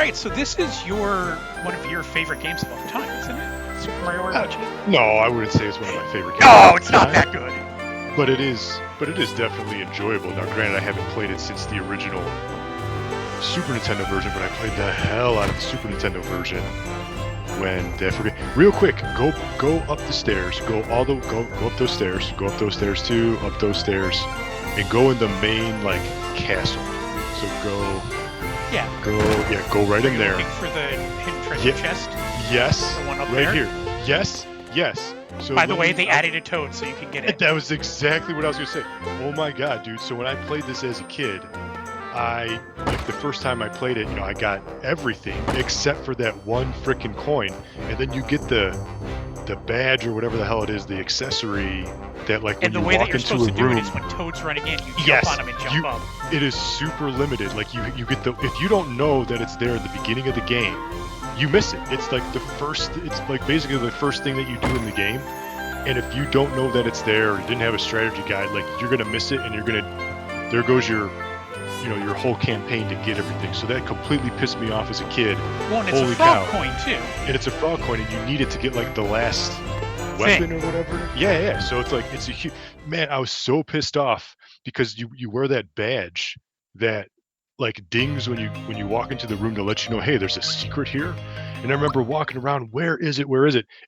right, so this is one of your favorite games of all time, isn't it? Super Mario RPG? No, I wouldn't say it's one of my favorite games. No, it's not that good. But it is definitely enjoyable. Now, granted, I haven't played it since the original Super Nintendo version, but I played the hell out of the Super Nintendo version when real quick, go up the stairs, go up those stairs, go up those stairs too, up those stairs, and go in the main like castle. So go right in there. Looking for the hidden treasure chest. Yes. The one up right there? here. Yes. So by the way, they added a toad so you can get it. That was exactly what I was gonna say. Oh my god, dude! So when I played this as a kid, the first time I played it, I got everything except for that one freaking coin, and then you get the badge or whatever the hell it is, the accessory that like when you walk into a room. And the way that you're supposed to do it is when Toad's running in, you jump on him and jump up. It is super limited. Like you get if you don't know that it's there at the beginning of the game, you miss it. It's like basically the first thing that you do in the game. And if you don't know that it's there or you didn't have a strategy guide, like you're gonna miss it, and there goes your whole campaign to get everything. So that completely pissed me off as a kid. Well, and it's a frog coin too. And it's a frog coin, and you need it to get like the last weapon or whatever. Yeah. So it's like it's a huge man. I was so pissed off because you wear that badge that like dings when you walk into the room to let you know, hey, there's a secret here. And I remember walking around, where is it?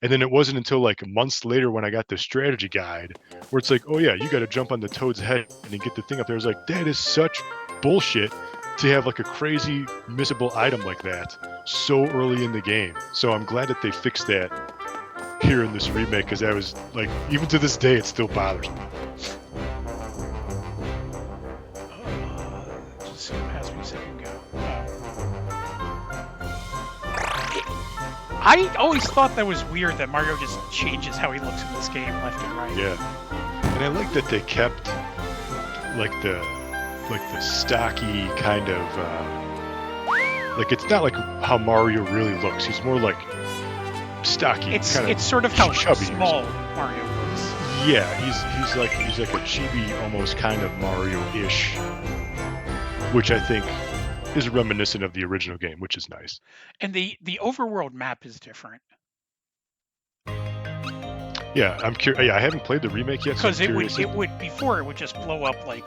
And then it wasn't until like months later when I got the strategy guide where it's like, oh yeah, you got to jump on the Toad's head and then get the thing up there. I was like, that is such bullshit to have like a crazy missable item like that so early in the game. So I'm glad that they fixed that here in this remake, because that was like, even to this day, it still bothers me. Just pass me a second go. I always thought that was weird that Mario just changes how he looks in this game left and right. Yeah, and I like that they kept like the stocky kind of like it's not like how Mario really looks. He's more like stocky. It's sort of how chubby small Mario looks. Yeah, he's like a chibi almost kind of Mario-ish, which I think is reminiscent of the original game, which is nice. And the overworld map is different. Yeah, I'm curious. Yeah, I haven't played the remake yet. Because it would just blow up like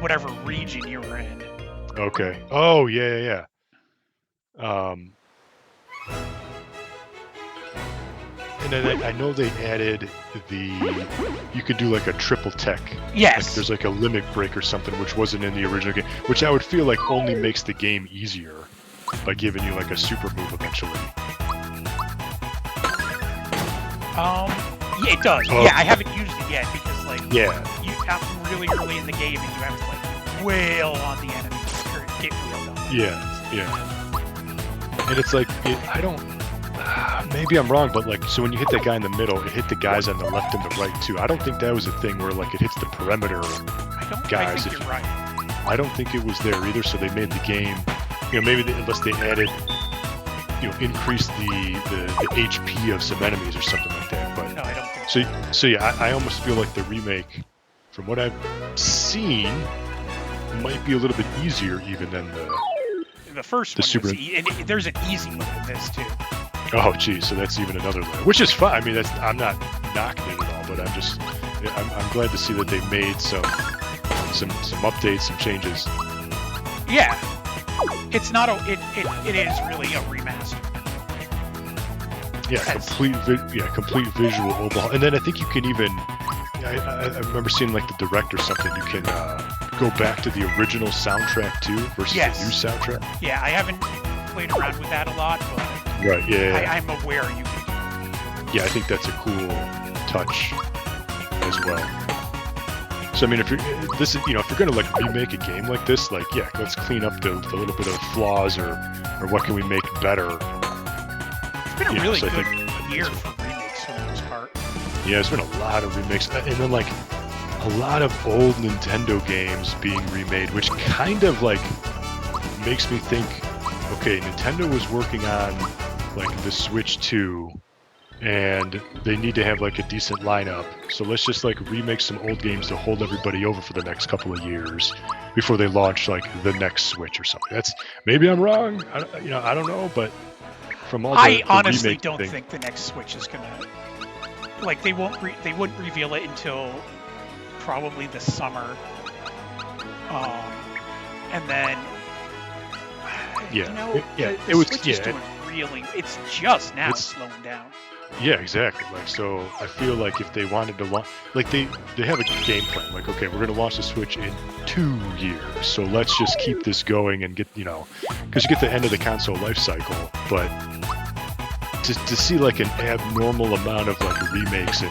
whatever region you were in. Okay. Oh yeah. And then I know they added you could do like a triple tech. Yes. Like there's like a limit break or something, which wasn't in the original game, which I would feel like only makes the game easier by giving you like a super move eventually. Yeah, it does. Yeah, I haven't used it yet because you have really early in the game and you have to like wail on the enemies or get wailed on. Yeah. And it's like I don't. Maybe I'm wrong, but like, so when you hit that guy in the middle, it hit the guys on the left and the right too. I don't think that was a thing where like it hits the perimeter guys. I think you're right. I don't think it was there either. So they made the game, maybe unless they added, increased the HP of some enemies or something like that. But no, I don't think so. Yeah, I almost feel like the remake, from what I've seen, might be a little bit easier even than the first one. And there's an easy mode in this too. Oh, geez, so that's even another layer, which is fine. I mean, I'm not knocking it at all, but I'm glad to see that they made some updates, some changes. Yeah, it's not it is really a remaster. Yeah, complete visual overhaul, and then I think you can even. I remember seeing like the direct or something. You can go back to the original soundtrack too versus the new soundtrack. Yeah, I haven't played around with that a lot, but. Right. Yeah. I'm aware you can. Yeah, I think that's a cool touch as well. So I mean, if you're gonna like remake a game like this, like let's clean up the little bit of flaws or what can we make better. It's been a really good year for remakes for the most part. Yeah, there's been a lot of remakes, and then like a lot of old Nintendo games being remade, which kind of like makes me think, okay, Nintendo was working on like the Switch 2 and they need to have like a decent lineup. So let's just like remake some old games to hold everybody over for the next couple of years before they launch like the next Switch or something. That's maybe I'm wrong. I don't know, but from all I the honestly remake don't thing, think the next Switch is gonna like they wouldn't reveal it until probably the summer, and then it was Switch is doing really. It's just now slowing down. Yeah, exactly. Like, so I feel like if they wanted to launch, like they have a game plan. Like, okay, we're going to launch the Switch in 2 years, so let's just keep this going and get, because you get the end of the console life cycle. But to see like an abnormal amount of like remakes and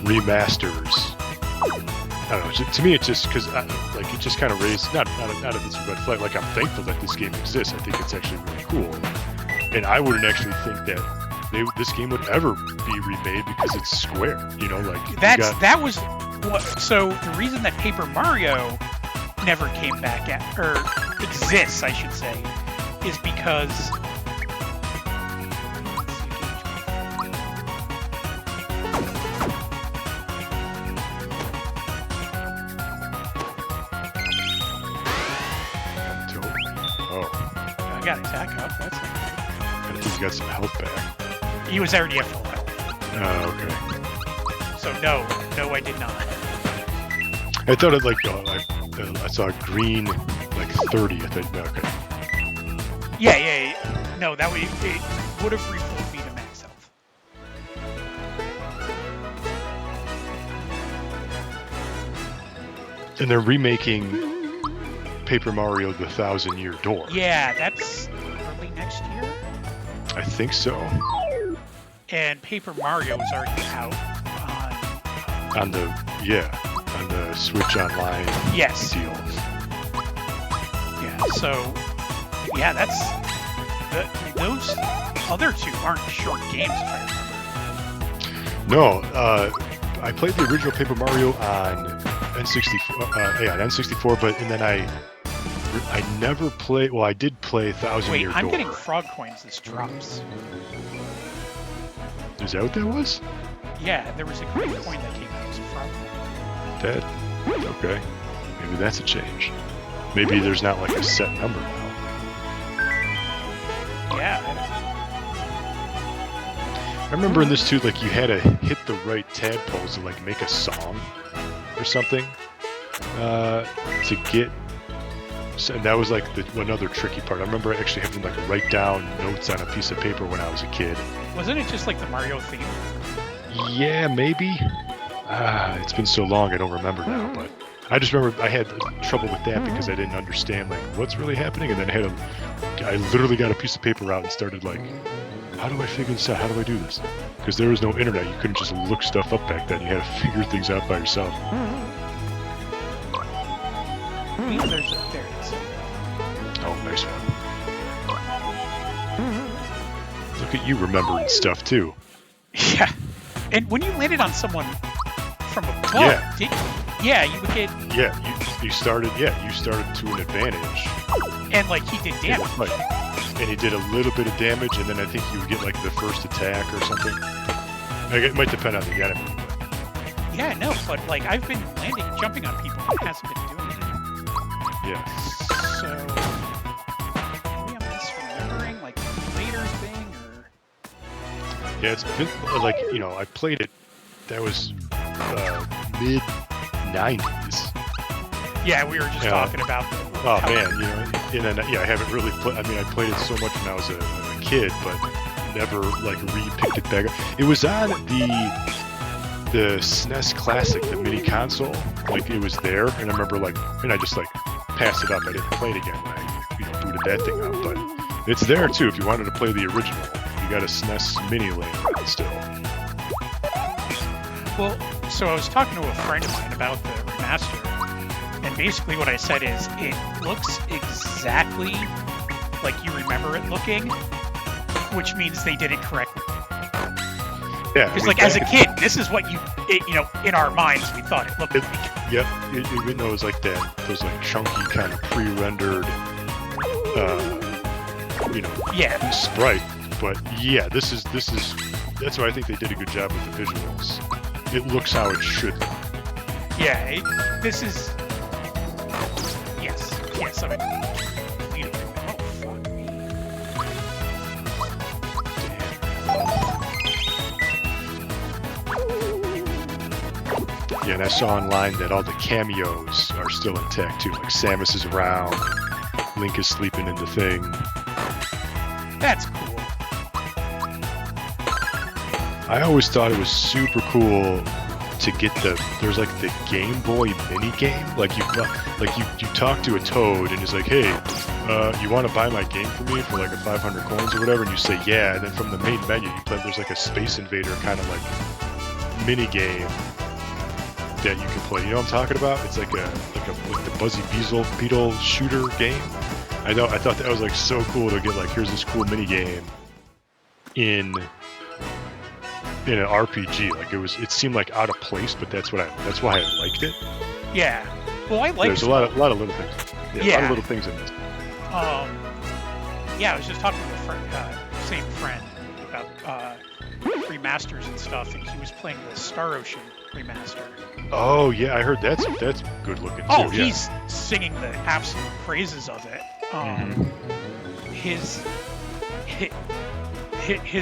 remasters, I don't know. To me, it's just because like it just kind of raised not that it's a red flag. Like, I'm thankful that this game exists. I think it's actually really cool, and I wouldn't actually think that this game would ever be remade because it's Square, like that was what. So the reason that Paper Mario never came back or exists, I should say, is because I got attack up. That's I think he's got some health back. He was already at full health. Oh, okay. So no, I did not. I thought it I saw green like 30. I thought okay. Yeah. No, it would have refilled me to max health. And they're remaking Paper Mario: The Thousand-Year Door. Yeah, that's early next year. I think so. And Paper Mario is already out on the Switch Online deal. Yeah, so that's those other two aren't short games, if I remember. No, I played the original Paper Mario on N64. On N64, and then I never played. Well, I did play Thousand-Year Door. I'm getting frog coins as drops. Is that what that was? Yeah, there was a green coin that came out as a frog coin. Okay. Maybe that's a change. Maybe there's not like a set number now. Yeah. I remember in this too, like you had to hit the right tadpoles to like make a song or something to get. And that was like another tricky part. I remember actually having to like write down notes on a piece of paper when I was a kid. Wasn't it just like the Mario theme? Yeah, maybe. It's been so long I don't remember now, but I just remember I had trouble with that because I didn't understand like what's really happening, and then I literally got a piece of paper out and started like, how do I figure this out? How do I do this? Because there was no internet. You couldn't just look stuff up back then. You had to figure things out by yourself. There it is. Oh, nice one. Look at you remembering stuff too. Yeah. And when you landed on someone from above, you would get... Yeah, you started to an advantage. And like he did damage. Right. And he did a little bit of damage, and then I think you would get like the first attack or something. It might depend on the enemy. Yeah, no, but like I've been jumping on people and it hasn't been doing anything. Yeah. So maybe I'm misremembering like a later thing or. Yeah, it's been like I played it. That was mid '90s. Yeah, we were just talking about. Oh man, and then I haven't really played. I mean, I played it so much when I was a kid, but never like re-picked it back up. It was on the SNES Classic, the mini console. Like it was there, and I remember and I just passed it up. I didn't play it again when I booted that thing up, but it's there too if you wanted to play the original. You got a SNES mini laying around still. Well, so I was talking to a friend of mine about the remaster. And basically what I said is, it looks exactly like you remember it looking, which means they did it correctly. Yeah. Because as a kid, this is what in our minds we thought it looked like. Yep. Even though it was like that, those chunky kind of pre-rendered, sprite. But yeah, this is that's why I think they did a good job with the visuals. It looks how it should look. Yeah, this is... Yes, I mean... Oh, fuck me. Yeah, and I saw online that all the cameos are still intact too. Like Samus is around, Link is sleeping in the thing. That's cool. I always thought it was super cool to get there's like the Game Boy mini game. Like you talk to a Toad and he's like, hey, you want to buy my game for me for like a 500 coins or whatever? And you say yeah, and then from the main menu you play. There's like a Space Invader kind of like mini game that you can play. You know what I'm talking about? It's like the Buzzy Beetle shooter game. I thought that was like so cool to get like, here's this cool mini game in an RPG. Like it seemed like out of place, but that's why I liked it. Yeah. Well, I like. There's a lot of little things. Yeah, a lot of little things in this. Yeah, I was just talking to a friend, same friend, about remasters and stuff, and he was playing the Star Ocean remaster. Oh yeah, I heard that's good looking too. Oh, yeah. He's singing the absolute praises of it. His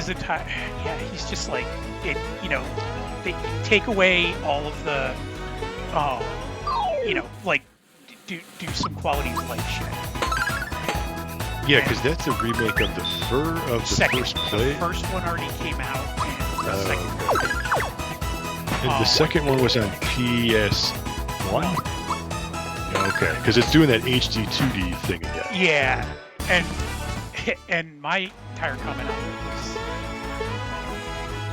entire, yeah, he's just like it. You know, they take away all of the, you know, like do some quality of life shit. Yeah, because that's a remake of the first play. The first one already came out, and the second. And the second one was on PS1? Okay, because it's doing that HD 2D thing again. Yeah, and my entire comment on it was,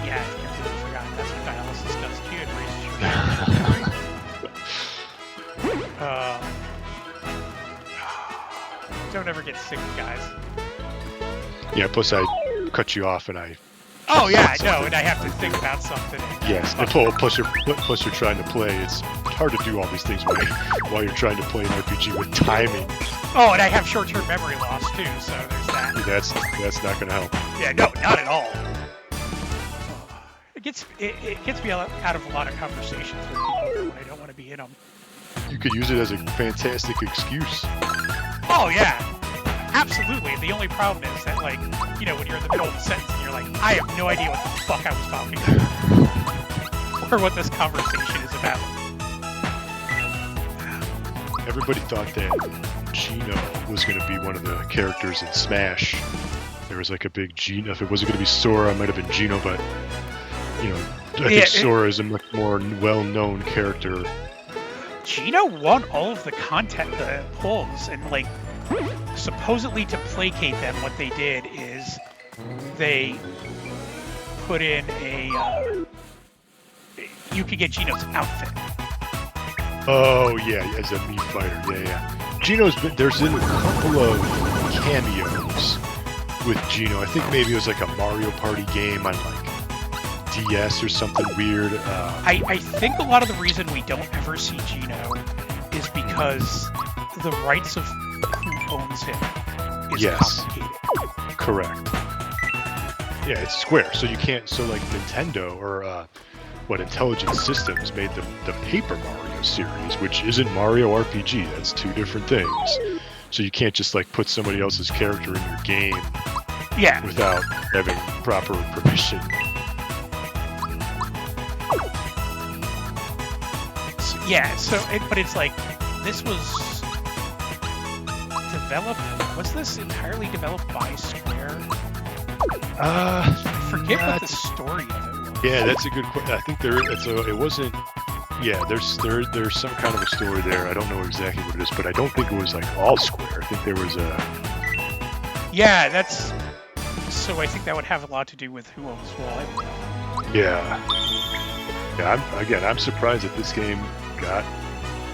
yeah, I completely forgot. That's what dialysis does to you. It raises your don't ever get sick, guys. Yeah, plus I cut you off and I... Oh yeah, I know, and I have to think about something. Yes, and plus you're trying to play. It's hard to do all these things while you're trying to play an RPG with timing. Oh, and I have short-term memory loss too, so there's that. That's not going to help. Yeah, no, not at all. It gets me out of a lot of conversations with people when I don't want to be in them. You could use it as a fantastic excuse. Oh yeah, absolutely. The only problem is that, like, you know, when you're in the middle of a sentence and you're like, I have no idea what the fuck I was talking about, or what this conversation is about. Everybody thought that Gino was going to be one of the characters in Smash. There was like a big Gino. If it wasn't going to be Sora, it might have been Gino, but you know, I think Sora is a much more well-known character. Gino won all of the polls, and like, supposedly to placate them, what they did is they put in you could get Gino's outfit. Oh yeah, as a Mii fighter, yeah. There's been a couple of cameos with Gino. I think maybe it was like a Mario Party game on like DS or something weird. I think a lot of the reason we don't ever see Gino is because the rights of who owns him is complicated. Correct. Yeah, it's Square, so you can't. So like Nintendo or Intelligent Systems made the Paper Mario series, which isn't Mario RPG. That's two different things. So you can't just like put somebody else's character in your game, without having proper permission. Yeah, but it's like, this was developed, was this entirely developed by Square? I forget what the story of it was. Yeah, that's a good question. I think it wasn't, there's some kind of a story there. I don't know exactly what it is, but I don't think it was like all Square. I think there was a... Yeah, so I think that would have a lot to do with who owns what. Yeah, I'm surprised that this game got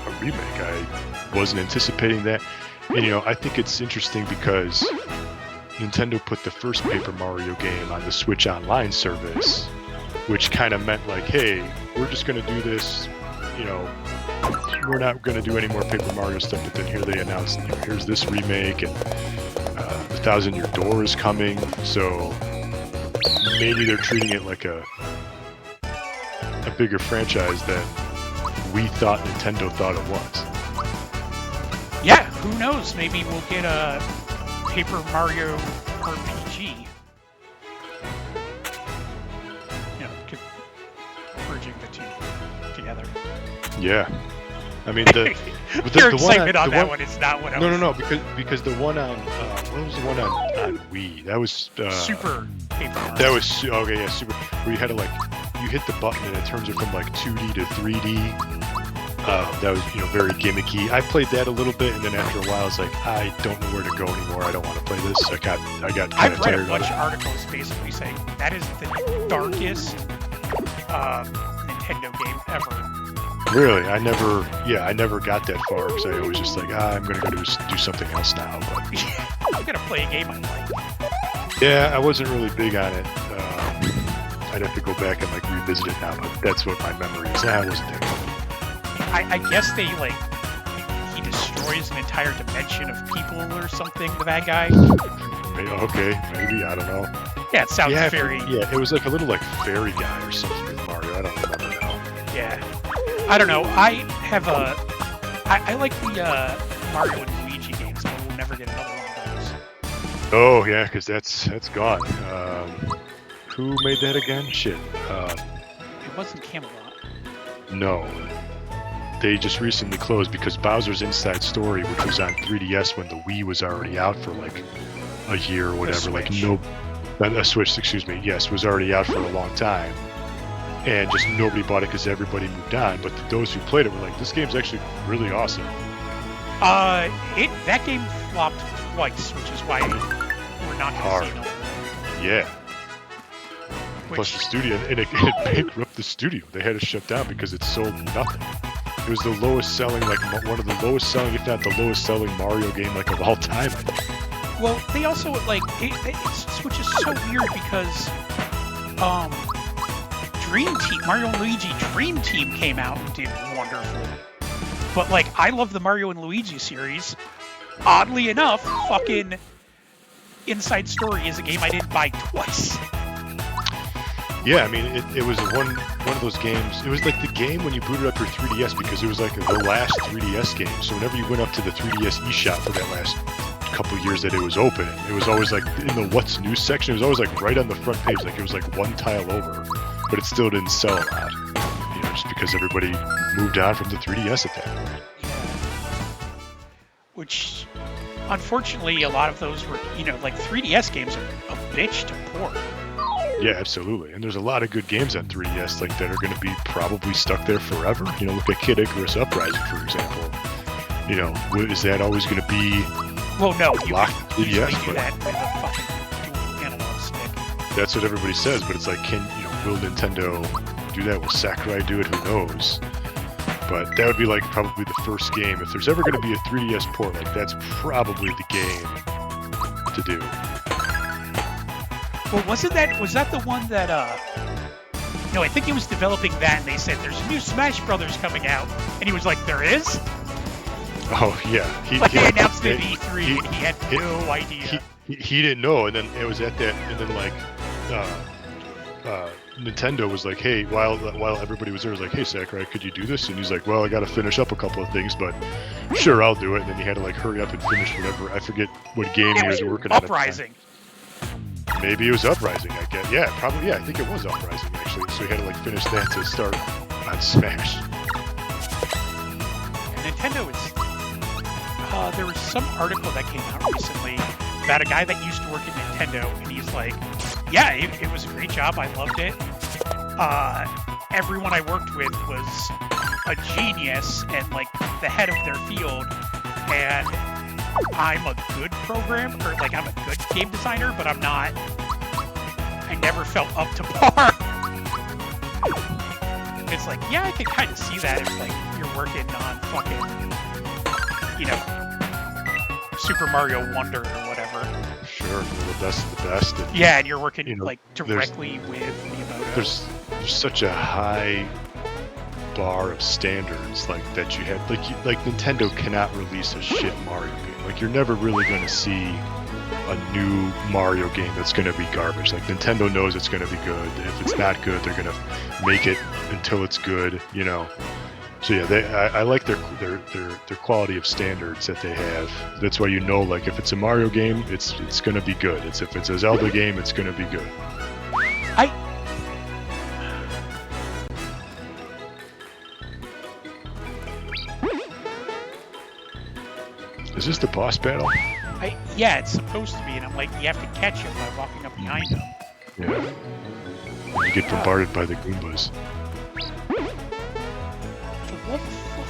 a remake. I wasn't anticipating that. And you know, I think it's interesting because Nintendo put the first Paper Mario game on the Switch Online service, which kind of meant like, hey, we're just going to do this, you know, we're not going to do any more Paper Mario stuff. But then here they announced, you know, here's this remake, and The 1,000-Year Door is coming. So maybe they're treating it like a bigger franchise than we thought Nintendo thought it was. Yeah, who knows? Maybe we'll get a Paper Mario RPG. Merging the two together. Yeah. I mean, Your excitement on that one is not what I was... No, because the one on what was the one on Wii? That was Super Paper Mario. That was okay, yeah, Super. Where you had to like you hit the button and it turns it from like 2D to 3D. That was very gimmicky. I played that a little bit, and then after a while, I was like, I don't know where to go anymore. I don't want to play this. I got kind of tired of it. I've read a bunch of articles basically saying that is the darkest Nintendo game ever. Really? I never got that far because I was just like, I'm gonna go do something else now. But I'm gonna play a game I like. Yeah, I wasn't really big on it. I'd have to go back and like revisit it now, but that's what my memory is. I wasn't that good. I guess he destroys an entire dimension of people or something. The bad guy. Okay, maybe I don't know. Yeah, it sounds very. Yeah, it was like a little like fairy guy or something with Mario. I don't remember now. Yeah, I don't know. I like the Mario and Luigi games, but we'll never get another one of those. Oh yeah, because that's gone. Who made that again? Shit. It wasn't Camelot. No. They just recently closed because Bowser's Inside Story, which was on 3DS when the Wii was already out for like a year or whatever, a Switch, excuse me, yes, was already out for a long time, and just nobody bought it because everybody moved on. But those who played it were like, this game's actually really awesome. That game flopped twice, which is why we're not going to see it. Yeah. Plus the studio, and it bankrupted the studio. They had to shut down because it sold nothing. It was the lowest selling, like one of the lowest selling, if not the lowest selling Mario game like of all time, I think. Well, they also which is so weird because Dream Team, Mario and Luigi Dream Team came out and did wonderfully. But like, I love the Mario and Luigi series. Oddly enough, fucking Inside Story is a game I didn't buy twice. Yeah, I mean, it was one of those games. It was like the game when you booted up your 3DS because it was like the last 3DS game. So whenever you went up to the 3DS eShop for that last couple years that it was open, it was always like in the What's New section. It was always like right on the front page, like it was like one tile over, but it still didn't sell a lot. Just because everybody moved on from the 3DS at that point. Which, unfortunately, a lot of those were, like 3DS games are a bitch to port. Yeah, absolutely. And there's a lot of good games on 3DS like that are going to be probably stuck there forever. Look at Kid Icarus Uprising, for example. Is that always going to be well, no, locked you 3DS? Do that with a fucking dual analog stick. That's what everybody says, but it's like, will Nintendo do that? Will Sakurai do it? Who knows? But that would be like probably the first game. If there's ever going to be a 3DS port, like that's probably the game to do. Well, was that the one that, no, I think he was developing that, and they said, there's a new Smash Brothers coming out, and he was like, there is? Oh, yeah. They announced it at E3, and he had no idea. He didn't know, and then it was at that, and then, like, Nintendo was like, hey, while everybody was there, was like, hey, Sakurai, could you do this? And he's like, well, I got to finish up a couple of things, but sure, I'll do it. And then he had to, like, hurry up and finish whatever. I forget what game he was working on. Uprising. Maybe it was Uprising, I guess. Yeah, probably. Yeah, I think it was Uprising, actually. So he had to, like, finish that to start on Smash. And Nintendo is... there was some article that came out recently about a guy that used to work at Nintendo, and he's like, yeah, it was a great job. I loved it. Everyone I worked with was a genius and, like, the head of their field, and I'm a good programmer, or like I'm a good game designer, but I never felt up to par. It's like, yeah, I can kind of see that if like you're working on fucking, Super Mario Wonder or whatever. Sure, the best of the best. And, yeah, and you're working like directly with Miyamoto. There's such a high bar of standards like that you have. Like Nintendo cannot release a shit Mario game. Like you're never really going to see a new Mario game that's going to be garbage. Like Nintendo knows it's going to be good. If it's not good, they're going to make it until it's good. You know. So yeah, I like their quality of standards that they have. That's why you know, like if it's a Mario game, it's going to be good. If it's a Zelda game, it's going to be good. Is this the boss battle? Yeah, it's supposed to be, and I'm like, you have to catch him by walking up behind him. Yeah. You get bombarded by the Goombas. What the fuck?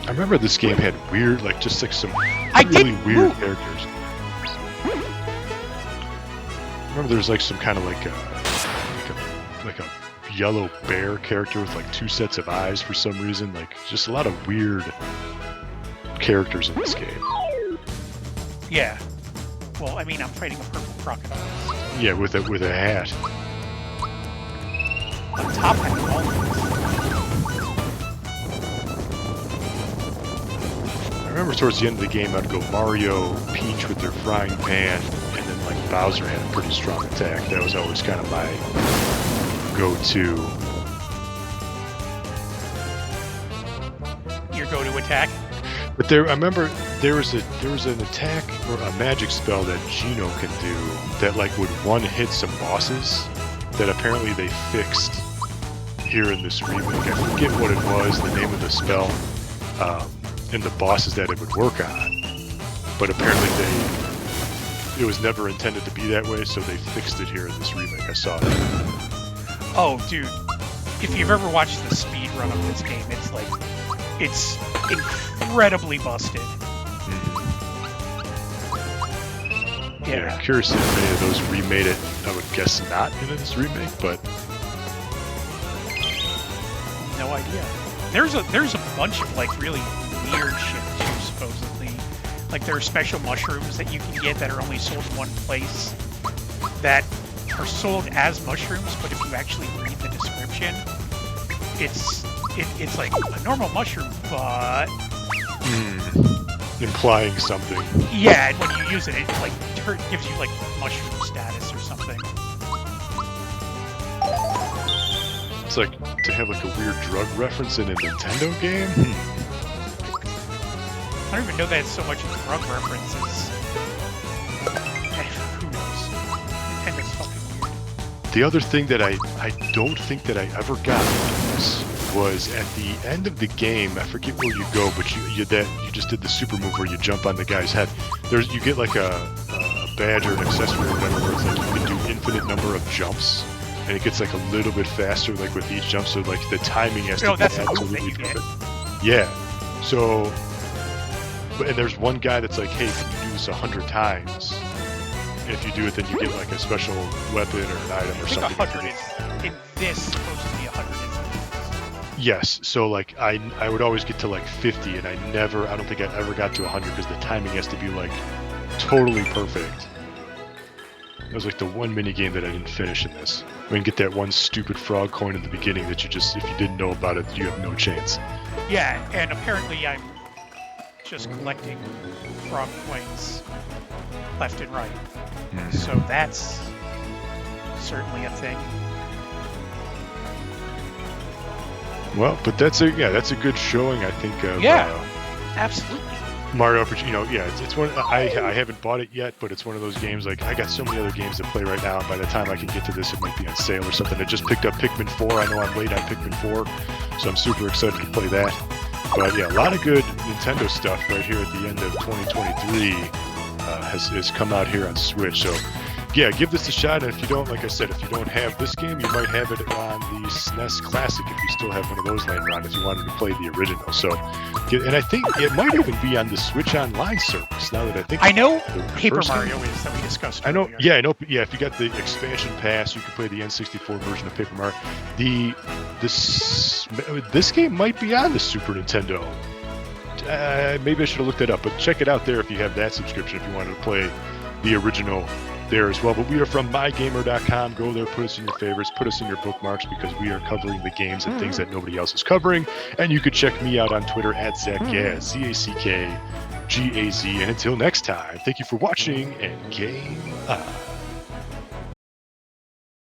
I remember this game had weird, like just like some really weird characters. I remember there's like some kind of like a yellow bear character with like 2 sets of eyes for some reason. Like just a lot of weird characters in this game. Yeah. Well, I mean, I'm fighting a purple crocodile. Yeah, with a hat. On top hat. I remember towards the end of the game, I'd go Mario, Peach with their frying pan, and then like Bowser had a pretty strong attack. That was always kind of my go-to. Your go-to attack? But I remember there was an attack or a magic spell that Gino can do that like would one-hit some bosses that apparently they fixed here in this remake. I forget what it was, the name of the spell, and the bosses that it would work on. But apparently it was never intended to be that way, so they fixed it here in this remake. I saw that. Oh, dude. If you've ever watched the speed run of this game, it's incredibly busted. Yeah, I'm curious if any of those remade it. I would guess not in this remake, but no idea. There's a bunch of like really weird shit too, supposedly. Like there are special mushrooms that you can get that are only sold in one place that are sold as mushrooms, but if you actually read the description, it's like a normal mushroom, but implying something. Yeah, and when you use it, it like gives you like mushroom status or something. It's like to have like a weird drug reference in a Nintendo game. I don't even know that it's so much a drug reference as who knows. Nintendo's fucking weird. The other thing that I don't think that I ever got was at the end of the game. I forget where you go, but you just did the super move where you jump on the guy's head. You get like a badge or an accessory or whatever where it's like you can do infinite number of jumps, and it gets like a little bit faster like with each jump. So like the timing has to be absolutely perfect. Yeah. So, and there's one guy that's like, hey, can you do this 100 times? And if you do it, then you get like a special weapon or an item or something. 100 is in this supposed to be 100. Yes, so like I would always get to like 50, and I don't think I ever got to 100 because the timing has to be like totally perfect. That was like the one mini game that I didn't finish in this. I mean, get that one stupid frog coin at the beginning that you just, if you didn't know about it, you have no chance. Yeah, and apparently I'm just collecting frog coins left and right. So that's certainly a thing. Well, but that's a good showing, I think. Of, absolutely. Mario, it's one. I haven't bought it yet, but it's one of those games. Like I got so many other games to play right now, and by the time I can get to this, it might be on sale or something. I just picked up Pikmin 4. I know I'm late on Pikmin 4, so I'm super excited to play that. But yeah, a lot of good Nintendo stuff right here at the end of 2023 has come out here on Switch. So yeah, give this a shot. And if you don't, like I said, if you don't have this game, you might have it on the SNES Classic if you still have one of those laying around if you wanted to play the original. So, and I think it might even be on the Switch Online service. Now that I think, I know Paper Mario is that we discussed. I know. Earlier. Yeah, I know. Yeah, if you got the expansion pass, you can play the N64 version of Paper Mario. This game might be on the Super Nintendo. Maybe I should have looked it up, but check it out there if you have that subscription if you wanted to play the original there as well. But we are from MyGamer.com. Go there, put us in your favorites, put us in your bookmarks, because we are covering the games and things that nobody else is covering. And you could check me out on Twitter at ZachGaz, GAZ. And until next time, thank you for watching and game on.